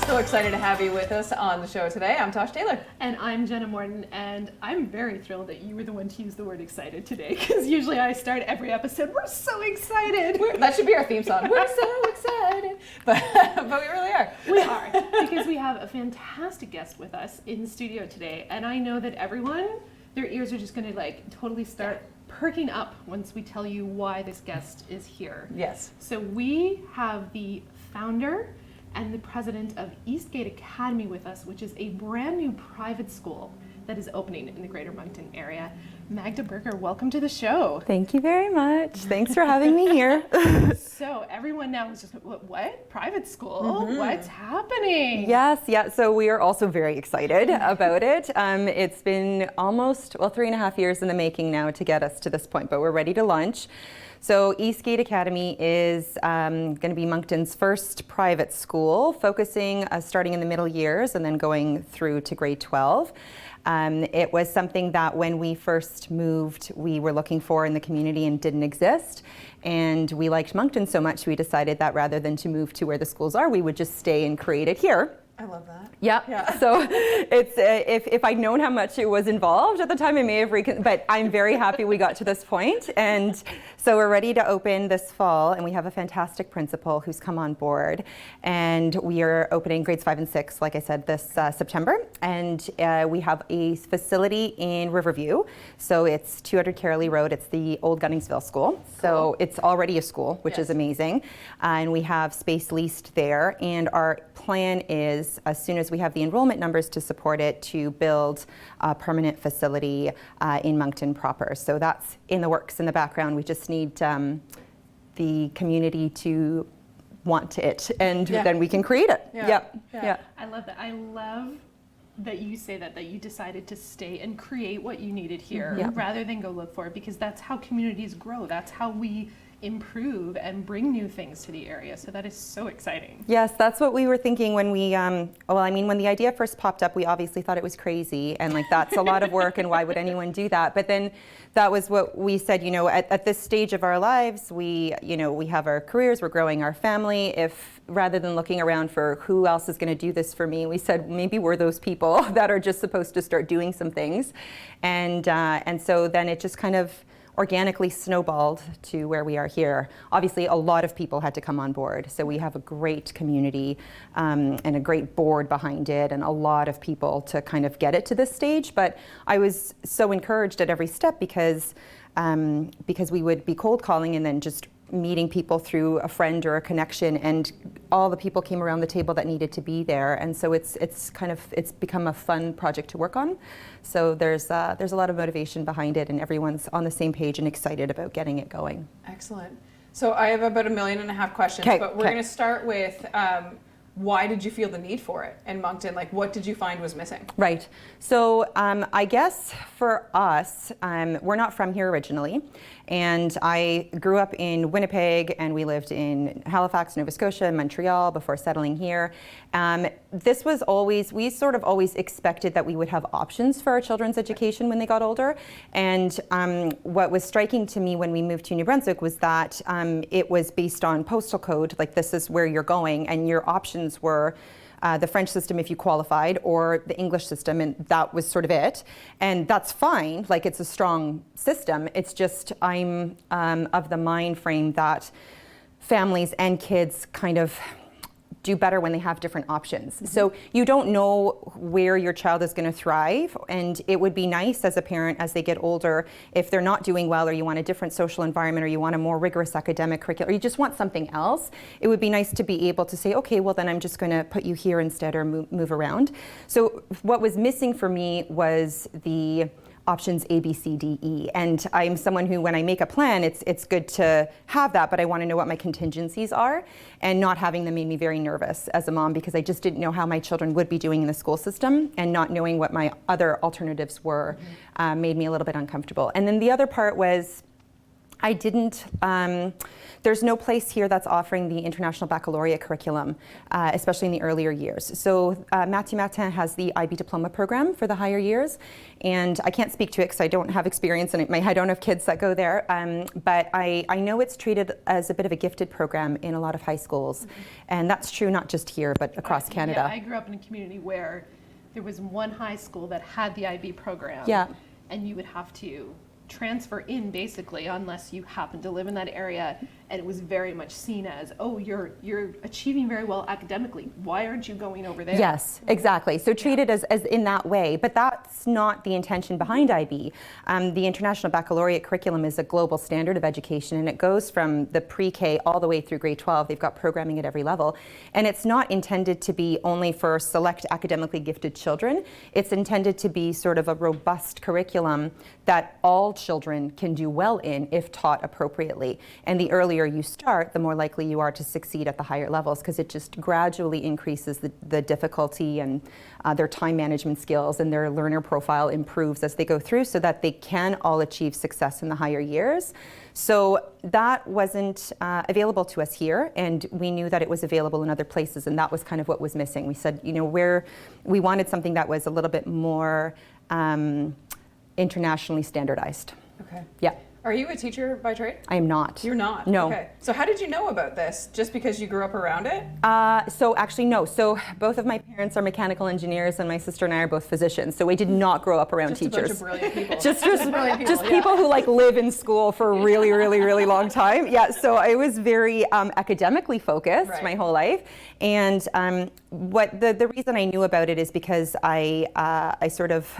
so excited to have you with us on the show today. I'm Tosh Taylor. And I'm Jenna Morton, and I'm very thrilled that you were the one to use the word excited today, because usually I start every episode, we're so excited. That should be our theme song. We're so excited. But we really are. We are, because we have a fantastic guest with us in the studio today, and I know that everyone, their ears are just going to like totally start perking up once we tell you why this guest is here. Yes. So we have the founder and the president of Eastgate Academy with us, which is a brand new private school that is opening in the Greater Moncton area. Magda Berger, welcome to the show. Thank you very much. Thanks for having me here. So everyone now is just, what? Private school? What's happening? Yes, yeah, so we are also very excited about it. It's been almost, 3.5 years in the making now to get us to this point, but we're ready to launch. So Eastgate Academy is going to be Moncton's first private school, focusing starting in the middle years and then going through to grade 12. It was something that when we first moved, we were looking for in the community and didn't exist. And we liked Moncton so much, we decided that rather than to move to where the schools are, we would just stay and create it here. I love that. Yeah. So it's if I'd known how much it was involved at the time, I may have but I'm very happy we got to this point. And so we're ready to open this fall, and we have a fantastic principal who's come on board. And we are opening grades 5 and 6, like I said, this September. And we have a facility in Riverview. So it's 200 Carolee Road. It's the old Gunningsville School. Cool. So it's already a school, which is amazing. And we have space leased there. And our plan is, as soon as we have the enrollment numbers to support it, to build a permanent facility in Moncton proper. So that's in the works in the background. We just need the community to want it, and then we can create it. Yeah. I love that. I love that you say that you decided to stay and create what you needed here rather than go look for it, because that's how communities grow. That's how we improve and bring new things to the area. So that is so exciting. Yes, that's what we were thinking when we, when the idea first popped up, we obviously thought it was crazy and like that's a lot of work and why would anyone do that? But then that was what we said, at this stage of our lives, we have our careers, we're growing our family. If rather than looking around for who else is going to do this for me, we said maybe we're those people that are just supposed to start doing some things. And so then it just kind of organically snowballed to where we are here. Obviously, a lot of people had to come on board. So we have a great community and a great board behind it and a lot of people to kind of get it to this stage. But I was so encouraged at every step because we would be cold calling and then just meeting people through a friend or a connection, and all the people came around the table that needed to be there, and so it's become a fun project to work on. So there's a lot of motivation behind it, and everyone's on the same page and excited about getting it going. Excellent. So I have about 1.5 million questions, but we're going to start with why did you feel the need for it in Moncton? Like, what did you find was missing? Right. So I guess for us, we're not from here originally. And I grew up in Winnipeg, and we lived in Halifax, Nova Scotia, Montreal before settling here. This was always, we sort of always expected that we would have options for our children's education when they got older. And what was striking to me when we moved to New Brunswick was that it was based on postal code, like this is where you're going, and your options were the French system if you qualified, or the English system, and that was sort of it. And that's fine, like it's a strong system. It's just I'm of the mind frame that families and kids kind of do better when they have different options. So you don't know where your child is going to thrive, and it would be nice as a parent as they get older, if they're not doing well or you want a different social environment or you want a more rigorous academic curriculum or you just want something else, it would be nice to be able to say, okay, well then I'm just going to put you here instead or move around. So what was missing for me was the options A, B, C, D, E. And I'm someone who, when I make a plan, it's good to have that, but I want to know what my contingencies are. And not having them made me very nervous as a mom, because I just didn't know how my children would be doing in the school system, and not knowing what my other alternatives were made me a little bit uncomfortable. And then the other part was, I didn't. There's no place here that's offering the International Baccalaureate curriculum, especially in the earlier years. So Mathieu Martin has the IB diploma program for the higher years, and I can't speak to it because I don't have experience in it. I don't have kids that go there, but I know it's treated as a bit of a gifted program in a lot of high schools, and that's true not just here but across Canada. Yeah, I grew up in a community where there was one high school that had the IB program, and you would have to transfer in basically unless you happen to live in that area, and it was very much seen as, oh, you're achieving very well academically, why aren't you going over there? Yes, exactly. So treated as in that way, but that's not the intention behind IB. The International Baccalaureate curriculum is a global standard of education, and it goes from the pre-K all the way through grade 12. They've got programming at every level, and it's not intended to be only for select academically gifted children. It's intended to be sort of a robust curriculum that all children can do well in if taught appropriately. And the earlier you start, the more likely you are to succeed at the higher levels, because it just gradually increases the difficulty, and their time management skills and their learner profile improves as they go through, so that they can all achieve success in the higher years. So that wasn't available to us here, and we knew that it was available in other places, and that was kind of what was missing. We said, where we wanted something that was a little bit more internationally standardized. Okay. Yeah. Are you a teacher by trade? I am not. You're not? No. Okay. So how did you know about this? Just because you grew up around it? So actually, no. So both of my parents are mechanical engineers, and my sister and I are both physicians. So we did not grow up around teachers. Just a bunch of brilliant people. just brilliant people, people who live in school for a really, really, really long time. Yeah. So I was very academically focused my whole life, and what the reason I knew about it is because I sort of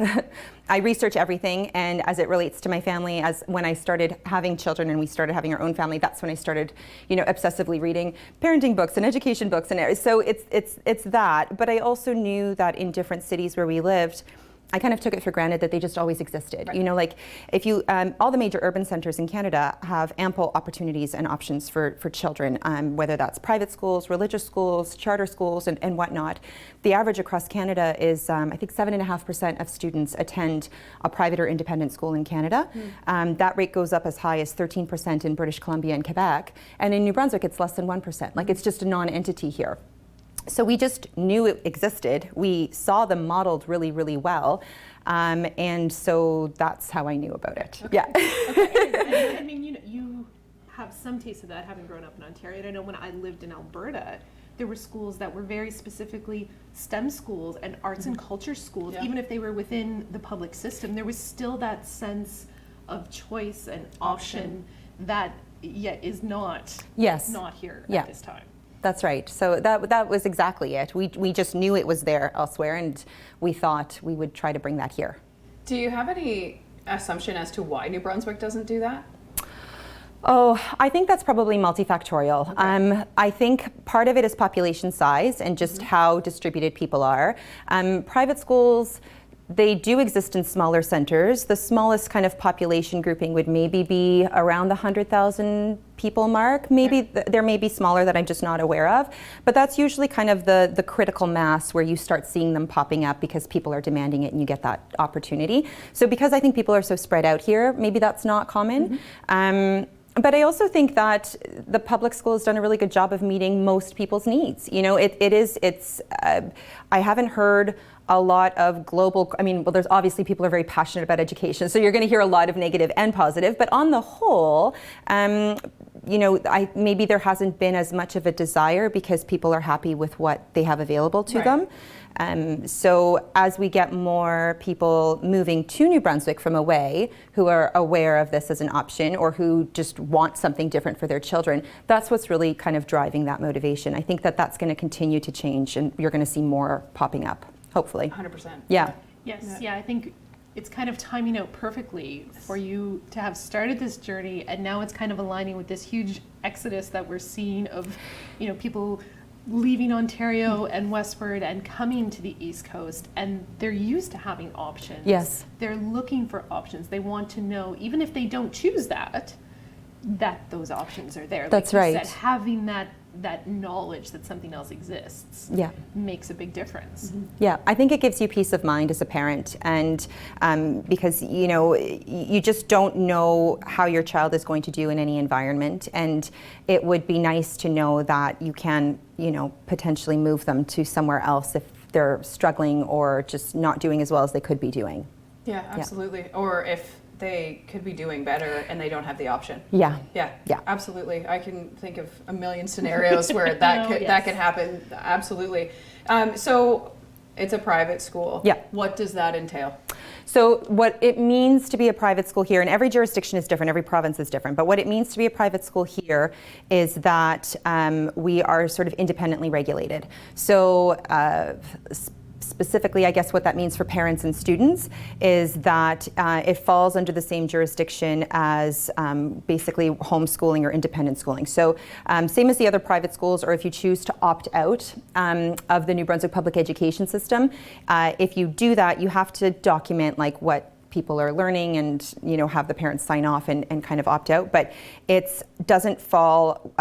I research everything, and as it relates to my family, as when I started having children and we started having our own family, that's when I started, obsessively reading parenting books and education books, and so it's that. But I also knew that in different cities where we lived, I kind of took it for granted that they just always existed. Right. If you, all the major urban centers in Canada have ample opportunities and options for children, whether that's private schools, religious schools, charter schools, and whatnot. The average across Canada is, I think 7.5% of students attend a private or independent school in Canada. That rate goes up as high as 13% in British Columbia and Quebec. And in New Brunswick, it's less than 1%. It's just a non-entity here. So we just knew it existed. We saw them modeled really, really well. And so that's how I knew about it. Okay. Yeah. Okay. I mean, you have some taste of that having grown up in Ontario. And I know when I lived in Alberta, there were schools that were very specifically STEM schools and arts and culture schools. Yeah. Even if they were within the public system, there was still that sense of choice and option that yet is not here at this time. That's right. So that was exactly it. We just knew it was there elsewhere, and we thought we would try to bring that here. Do you have any assumption as to why New Brunswick doesn't do that? Oh, I think that's probably multifactorial. Okay. I think part of it is population size and just how distributed people are. Private schools, they do exist in smaller centers. The smallest kind of population grouping would maybe be around the 100,000 people mark. Maybe there may be smaller that I'm just not aware of, but that's usually kind of the critical mass where you start seeing them popping up because people are demanding it and you get that opportunity. So because I think people are so spread out here, maybe that's not common. But I also think that the public school has done a really good job of meeting most people's needs. I haven't heard a lot of global, there's obviously people are very passionate about education, so you're going to hear a lot of negative and positive, but on the whole, maybe there hasn't been as much of a desire because people are happy with what they have available to them. So as we get more people moving to New Brunswick from away who are aware of this as an option or who just want something different for their children, that's what's really kind of driving that motivation. I think that that's going to continue to change, and you're going to see more popping up, hopefully. 100%. Yeah. Yes, yeah, I think it's kind of timing out perfectly for you to have started this journey, and now it's kind of aligning with this huge exodus that we're seeing of, people leaving Ontario and westward and coming to the East Coast, and they're used to having options. Yes. They're looking for options. They want to know, even if they don't choose that those options are there. That's like you right. said, having that that knowledge that something else exists makes a big difference. Yeah, I think it gives you peace of mind as a parent, and because you just don't know how your child is going to do in any environment, and it would be nice to know that you can potentially move them to somewhere else if they're struggling or just not doing as well as they could be doing. Yeah, absolutely. Or if they could be doing better and they don't have the option. Yeah, Absolutely. I can think of a million scenarios where that could happen. Absolutely. So it's a private school. Yeah. What does that entail? So what it means to be a private school here, and every jurisdiction is different, every province is different, but what it means to be a private school here is that we are sort of independently regulated. So specifically, I guess what that means for parents and students is that it falls under the same jurisdiction as basically homeschooling or independent schooling. So same as the other private schools, or if you choose to opt out of the New Brunswick public education system, if you do that, you have to document like what people are learning and have the parents sign off and kind of opt out, but it doesn't fall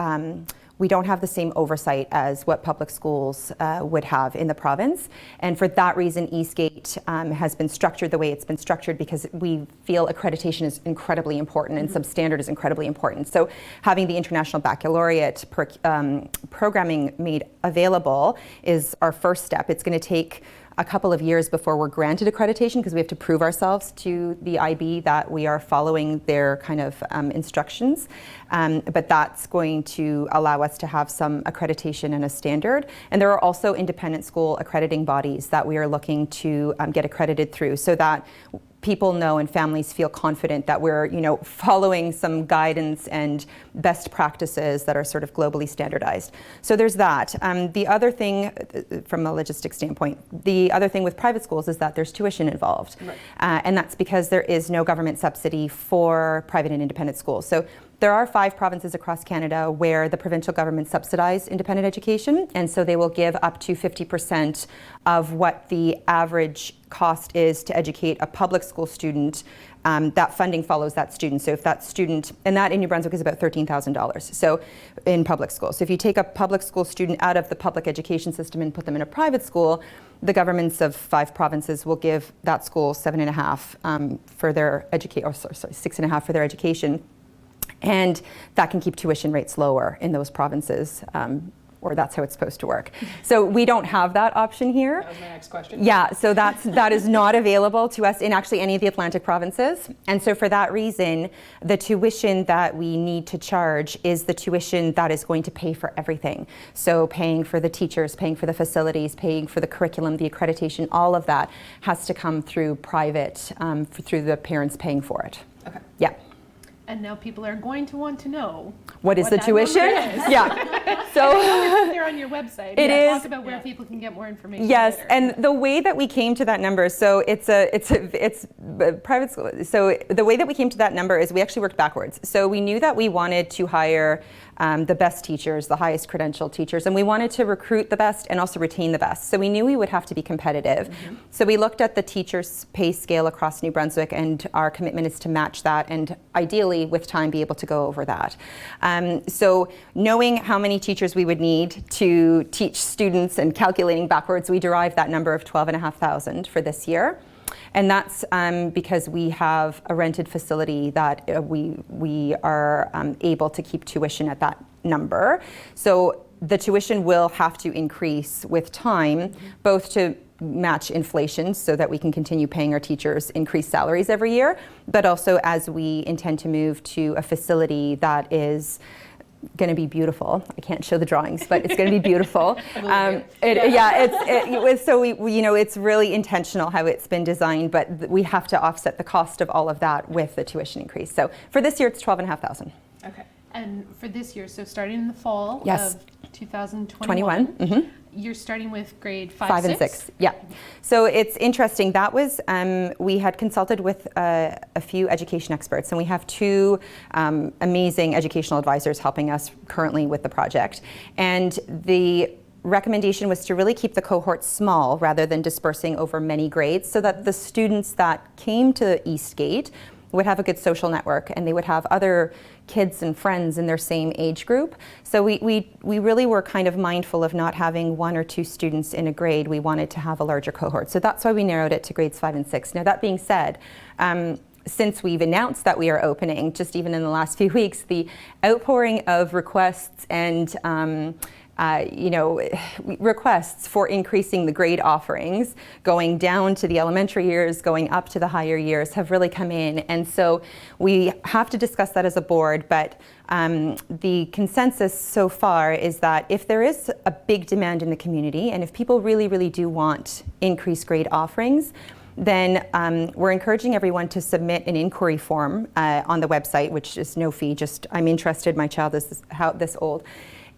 we don't have the same oversight as what public schools would have in the province. And for that reason, Eastgate has been structured the way it's been structured, because we feel accreditation is incredibly important and substandard is incredibly important. So having the International Baccalaureate programming made available is our first step. It's going to take a couple of years before we're granted accreditation, because we have to prove ourselves to the IB that we are following their kind of instructions. But that's going to allow us to have some accreditation and a standard. And there are also independent school accrediting bodies that we are looking to get accredited through, so that people know and families feel confident that we're following some guidance and best practices that are sort of globally standardized. So there's that. The other thing, from a logistics standpoint, the other thing with private schools is that there's tuition involved. Right. And that's because there is no government subsidy for private and independent schools. So there are 5 provinces across Canada where the provincial government subsidize independent education, and so they will give up to 50% of what the average cost is to educate a public school student. That funding follows that student. So if that student, and that in New Brunswick is about $13,000, so in public school. So if you take a public school student out of the public education system and put them in a private school, the governments of 5 provinces will give that school $7.5 for their $6.5 for their education. And that can keep tuition rates lower in those provinces, or that's how it's supposed to work. So we don't have that option here. That was my next question. Yeah, so that is not available to us in actually any of the Atlantic provinces. And so for that reason, the tuition that we need to charge is the tuition that is going to pay for everything. So paying for the teachers, paying for the facilities, paying for the curriculum, the accreditation, all of that has to come through private, through the parents paying for it. Okay. Yeah. And now people are going to want to know what is the tuition? Yeah. So they're on your website. It is. Talk about where people can get more information. Yes, later. and the way that we came to that number, so it's a private school. So the way that we came to that number is we actually worked backwards. So we knew that we wanted to hire the best teachers, the highest credentialed teachers, and we wanted to recruit the best and also retain the best. So we knew we would have to be competitive. Mm-hmm. So we looked at the teachers' pay scale across New Brunswick, and our commitment is to match that, and ideally with time be able to go over that. So knowing how many teachers we would need to teach students and calculating backwards, we derived that number of 12,500 for this year. And that's because we have a rented facility that we are able to keep tuition at that number. So the tuition will have to increase with time, both to match inflation so that we can continue paying our teachers increased salaries every year, but also as we intend to move to a facility that is going to be beautiful. I can't show the drawings, but it's going to be beautiful. It's really intentional how it's been designed, but we have to offset the cost of all of that with the tuition increase. So for this year, it's 12,500. Okay. And for this year, so starting in the fall Yes. of 2021, Mm-hmm. you're starting with grade 5 and 6. Yeah. So it's interesting. That was, we had consulted with a few education experts, and we have 2 amazing educational advisors helping us currently with the project. And the recommendation was to really keep the cohort small rather than dispersing over many grades, so that the students that came to Eastgate would have a good social network, and they would have other kids and friends in their same age group. So we really were kind of mindful of not having 1 or 2 students in a grade. We wanted to have a larger cohort. So that's why we narrowed it to grades 5 and 6. Now, that being said, since we've announced that we are opening, just even in the last few weeks, the outpouring of requests and requests for increasing the grade offerings, going down to the elementary years, going up to the higher years, have really come in. And so we have to discuss that as a board, but the consensus so far is that if there is a big demand in the community, and if people really, really do want increased grade offerings, then we're encouraging everyone to submit an inquiry form on the website, which is no fee, just I'm interested, my child is this old.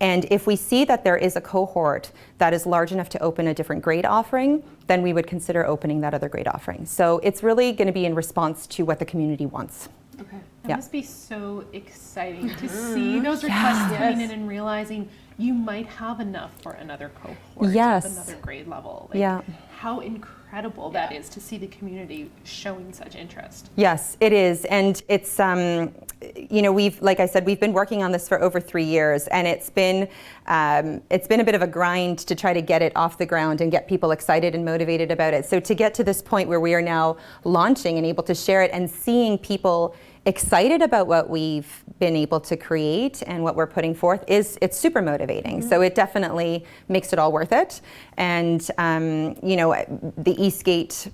And if we see that there is a cohort that is large enough to open a different grade offering, then we would consider opening that other grade offering. So it's really going to be in response to what the community wants. Okay. That must be so exciting to see those requests coming in and realizing you might have enough for another cohort, another grade level. Like, how incredible that is to see the community showing such interest. Yes, it is. And it's, like I said, we've been working on this for over 3 years, and it's been a bit of a grind to try to get it off the ground and get people excited and motivated about it. So to get to this point where we are now launching and able to share it and seeing people excited about what we've been able to create and what we're putting forth, it's super motivating. So it definitely makes it all worth it. And the Eastgate,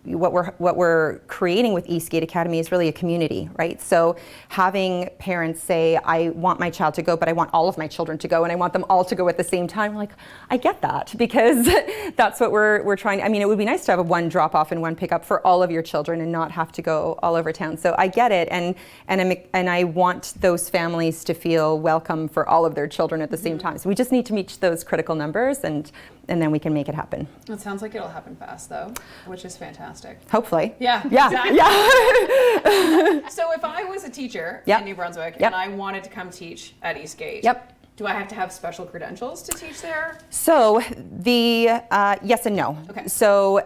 what we're creating with Eastgate Academy is really a community, right? So having parents say, I want my child to go, but I want all of my children to go, and I want them all to go at the same time. Like, I get that, because that's what we're trying. I mean, it would be nice to have a one drop off and one pick up for all of your children and not have to go all over town. So I get it, and I want those families to feel welcome for all of their children at the same time. So we just need to meet those critical numbers, and then we can make it happen. It sounds like it'll happen fast, though, which is fantastic. Hopefully. Yeah. Exactly. So if I was a teacher in New Brunswick and I wanted to come teach at Eastgate, do I have to have special credentials to teach there? So the yes and no. Okay. So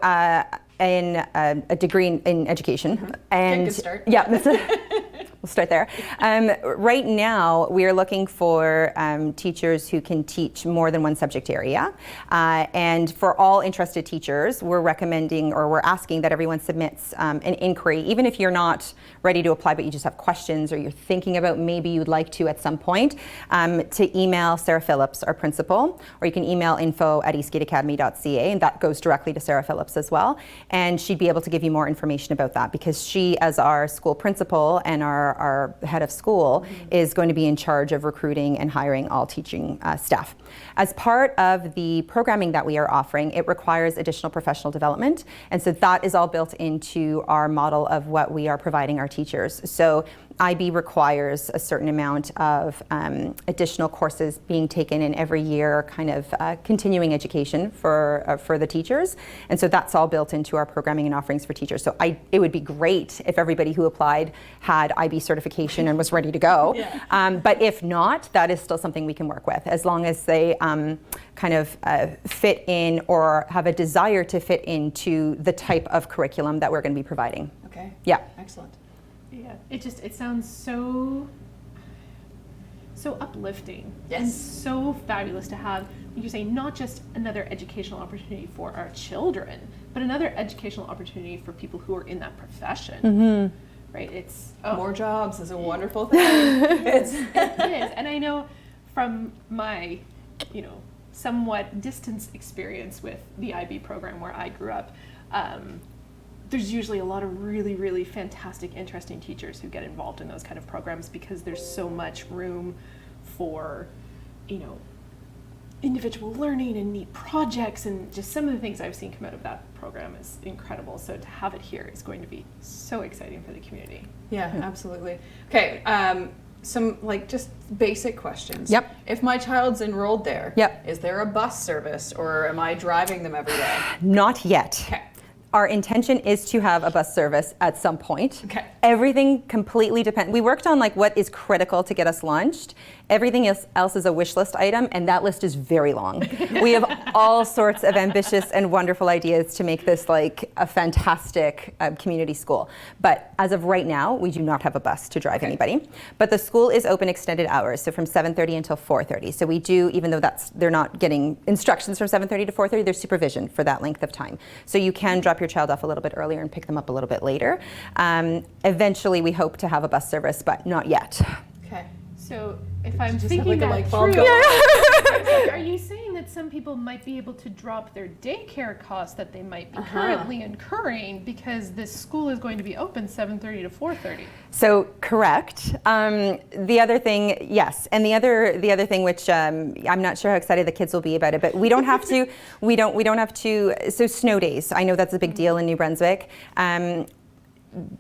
in a degree in education, and good start. We'll start there. Right now, we are looking for teachers who can teach more than one subject area. And for all interested teachers, we're recommending, or we're asking that everyone submits an inquiry, even if you're not ready to apply, but you just have questions, or you're thinking about maybe you'd like to at some point, to email Sarah Phillips, our principal, or you can email info@eastgateacademy.ca, and that goes directly to Sarah Phillips as well. And she'd be able to give you more information about that, because she, as our school principal and our head of school, is going to be in charge of recruiting and hiring all teaching staff. As part of the programming that we are offering, it requires additional professional development, and so that is all built into our model of what we are providing our teachers. So IB requires a certain amount of additional courses being taken in every year, kind of continuing education for the teachers, and so that's all built into our programming and offerings for teachers. So it would be great if everybody who applied had IB certification and was ready to go, but if not, that is still something we can work with, as long as they kind of fit in or have a desire to fit into the type of curriculum that we're going to be providing. Okay. Yeah. Excellent. Yeah, it sounds so uplifting and so fabulous to have, you say, not just another educational opportunity for our children, but another educational opportunity for people who are in that profession. Right? It's more jobs is a wonderful thing. It is, and I know from my, somewhat distance experience with the IB program where I grew up. There's usually a lot of really, really fantastic, interesting teachers who get involved in those kind of programs, because there's so much room for, individual learning and neat projects, and just some of the things I've seen come out of that program is incredible. So to have it here is going to be so exciting for the community. Yeah, absolutely. Okay, some just basic questions. Yep. If my child's enrolled there, yep, is there a bus service, or am I driving them every day? Not yet. Okay. Our intention is to have a bus service at some point. Okay. Everything completely depends. We worked on what is critical to get us launched, Everything else is a wish list item, and that list is very long. We have all sorts of ambitious and wonderful ideas to make this like a fantastic community school. But as of right now, we do not have a bus to drive anybody. But the school is open extended hours, so from 7:30 until 4:30. So we do, even though they're not getting instructions from 7:30 to 4:30, there's supervision for that length of time. So you can drop your child off a little bit earlier and pick them up a little bit later. Eventually, we hope to have a bus service, but not yet. Okay. So if I'm Just thinking have like a that light bulb through, go are you saying that some people might be able to drop their daycare costs that they might be currently incurring because this school is going to be open 7:30 to 4:30? So correct. The other thing, yes, and the other thing, which I'm not sure how excited the kids will be about it, but we don't have to. we don't have to. So snow days, I know that's a big deal in New Brunswick.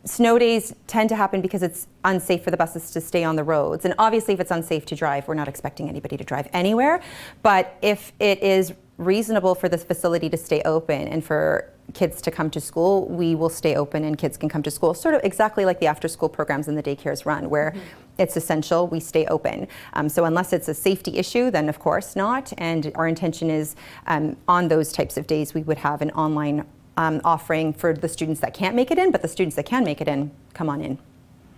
Snow days tend to happen because it's unsafe for the buses to stay on the roads. And obviously, if it's unsafe to drive, we're not expecting anybody to drive anywhere. But if it is reasonable for this facility to stay open and for kids to come to school, we will stay open and kids can come to school. Sort of exactly like the after-school programs and the daycares run, where it's essential we stay open. So unless it's a safety issue, then of course not. And our intention is on those types of days, we would have an online offering for the students that can't make it in, but the students that can make it in, come on in.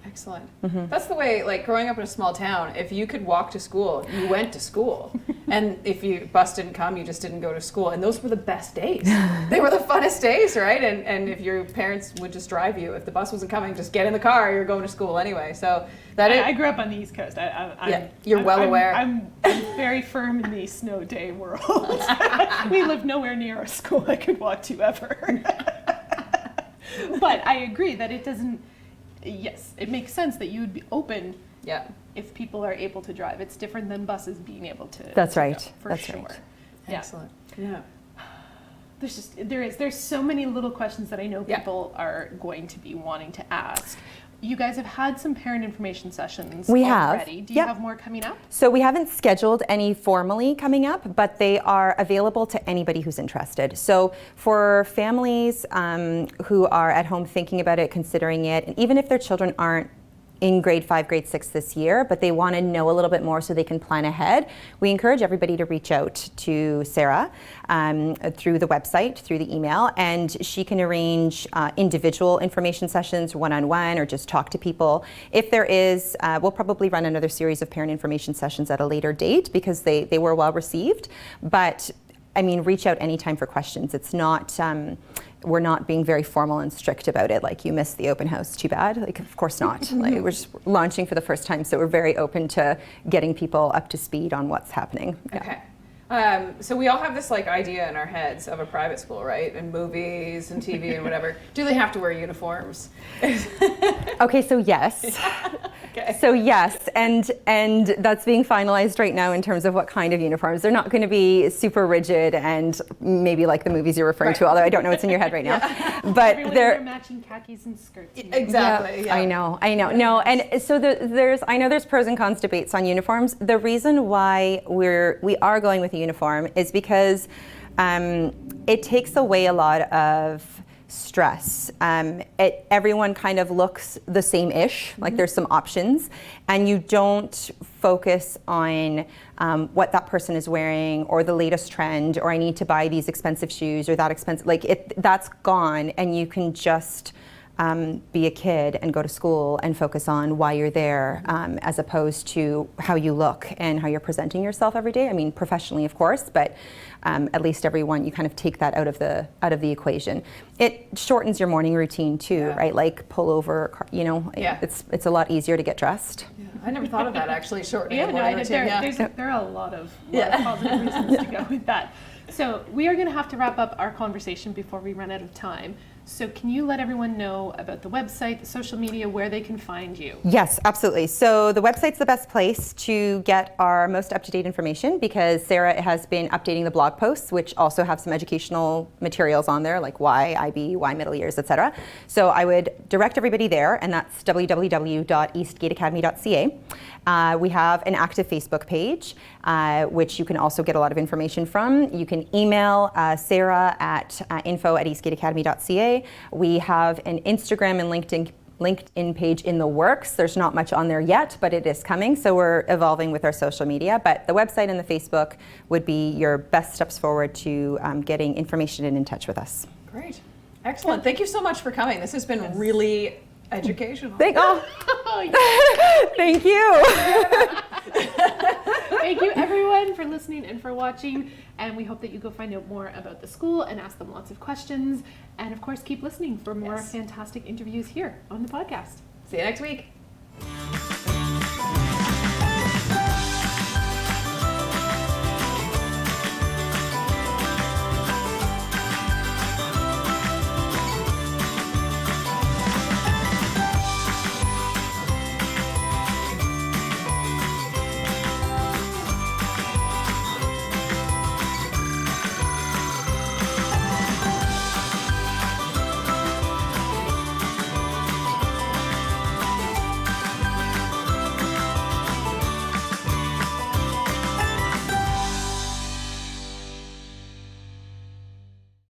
Excellent. That's the way, like growing up in a small town, if you could walk to school, you went to school. And if your bus didn't come, you just didn't go to school. And those were the best days. They were the funnest days, right? And if your parents would just drive you, if the bus wasn't coming, just get in the car, you're going to school anyway. So I grew up on the East Coast. You're well aware. I'm very firm in the snow day world. We live nowhere near a school I could walk to ever. But I agree that it doesn't. Yes, it makes sense that you would be open if people are able to drive. It's different than buses being able to. That's right. Go, for That's sure. right. Yeah. Excellent. Yeah. There's so many little questions that I know people are going to be wanting to ask. You guys have had some parent information sessions already. Do you have more coming up? So we haven't scheduled any formally coming up, but they are available to anybody who's interested. So for families who are at home thinking about it, considering it, and even if their children aren't in grade 5, grade 6 this year, but they want to know a little bit more so they can plan ahead, we encourage everybody to reach out to Sarah through the website, through the email, and she can arrange individual information sessions, one-on-one, or just talk to people. If there is, we'll probably run another series of parent information sessions at a later date because they were well received. But I mean, reach out anytime for questions. It's not, we're not being very formal and strict about it. Like, you missed the open house, too bad. Like, of course not. Like, we're just launching for the first time, so we're very open to getting people up to speed on what's happening. Okay. So we all have this like idea in our heads of a private school, right? And movies and TV and whatever. Do they have to wear uniforms? Okay, so yes. Okay. So yes, and that's being finalized right now in terms of what kind of uniforms. They're not going to be super rigid and maybe like the movies you're referring to, although I don't know what's in your head right now. But they're matching khakis and skirts. Exactly. Yeah. I know. No, and so there's pros and cons debates on uniforms. The reason why we are going with a uniform is because it takes away a lot of stress. Everyone kind of looks the same-ish, like there's some options, and you don't focus on what that person is wearing or the latest trend, or I need to buy these expensive shoes or that expensive, that's gone, and you can just be a kid and go to school and focus on why you're there, as opposed to how you look and how you're presenting yourself every day. I mean, professionally, of course, but at least everyone, you kind of take that out of the equation. It shortens your morning routine too, right? Like pullover, it's a lot easier to get dressed. Yeah. I never thought of that, actually, shortening the No, morning routine. there are a lot of positive reasons to go with that. So we are going to have to wrap up our conversation before we run out of time. So can you let everyone know about the website, the social media, where they can find you? Yes, absolutely. So the website's the best place to get our most up-to-date information, because Sarah has been updating the blog posts, which also have some educational materials on there, like why IB, why middle years, etc. So I would direct everybody there, and that's www.eastgateacademy.ca. We have an active Facebook page, which you can also get a lot of information from. You can email Sarah at info@eastgateacademy.ca. We have an Instagram and LinkedIn LinkedIn page in the works. There's not much on there yet, but it is coming. So we're evolving with our social media. But the website and the Facebook would be your best steps forward to getting information and in touch with us. Great. Excellent. Thank you so much for coming. This has been really educational. Thank you. Thank you everyone for listening and for watching, and we hope that you go find out more about the school and ask them lots of questions, and of course keep listening for more fantastic interviews here on the podcast. See you next week.